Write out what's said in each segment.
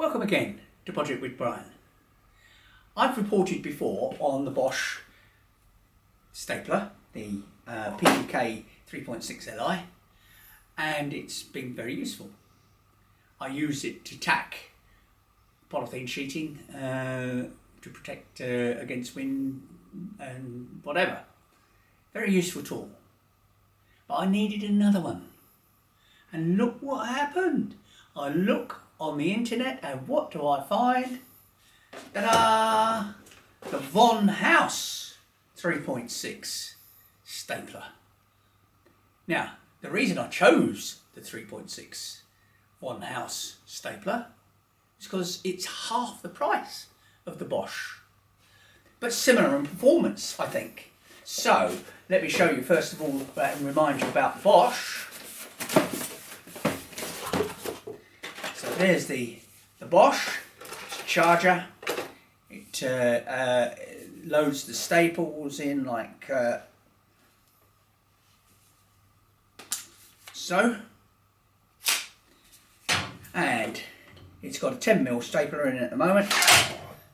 Welcome again to Project with Brian. I've reported before on the Bosch stapler, the PTK 3.6 Li, and it's been very useful. I use it to tack polythene sheeting to protect against wind and whatever. Very useful tool. But I needed another one. And look what happened. I look on the internet and what do I find? Ta-da! The VonHaus 3.6 stapler. Now, the reason I chose the 3.6 VonHaus stapler is because it's half the price of the Bosch. But similar in performance, I think. So, let me show you first of all and remind you about Bosch. So there's the Bosch charger. It loads the staples in like so. And it's got a 10mm stapler in it at the moment.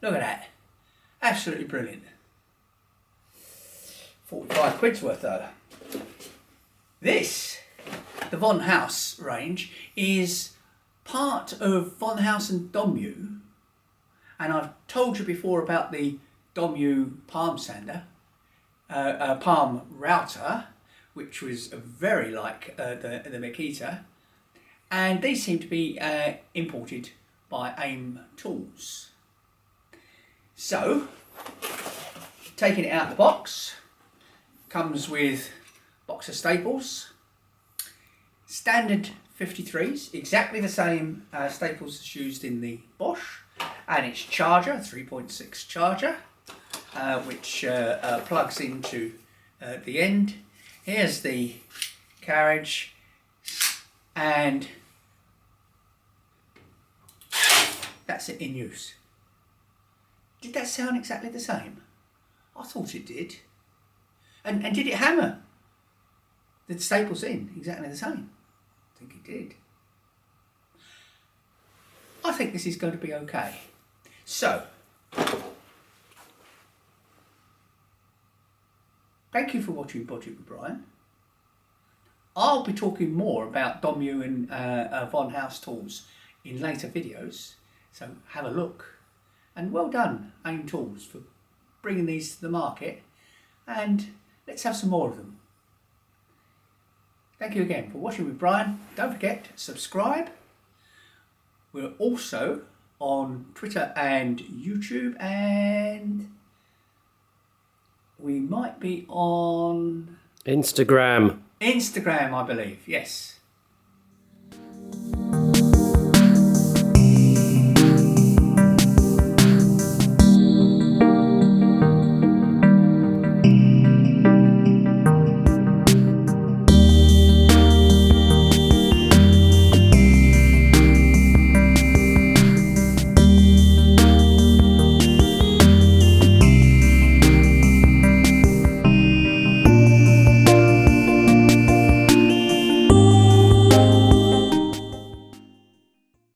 Look at that. Absolutely brilliant. 45 quid's worth though. This, the VonHaus range, is part of VanHaus and Domu, and I've told you before about the Domu palm sander, palm router, which was very like the Makita, and these seem to be imported by AIM Tools. So, taking it out of the box, comes with box of staples, standard 53s, exactly the same staples as used in the Bosch, and its charger, 3.6 charger, which plugs into the end. Here's the carriage, and that's it in use. Did that sound exactly the same? I thought it did. And did it hammer the staples in exactly the same? I think it did. I think this is going to be okay. So, thank you for watching Project with Brian. I'll be talking more about Domu and VonHaus tools in later videos, so have a look. And well done, AIM Tools, for bringing these to the market, and let's have some more of them. Thank you again for watching with Brian. Don't forget to subscribe. We're also on Twitter and YouTube, and we might be on Instagram, I believe, yes.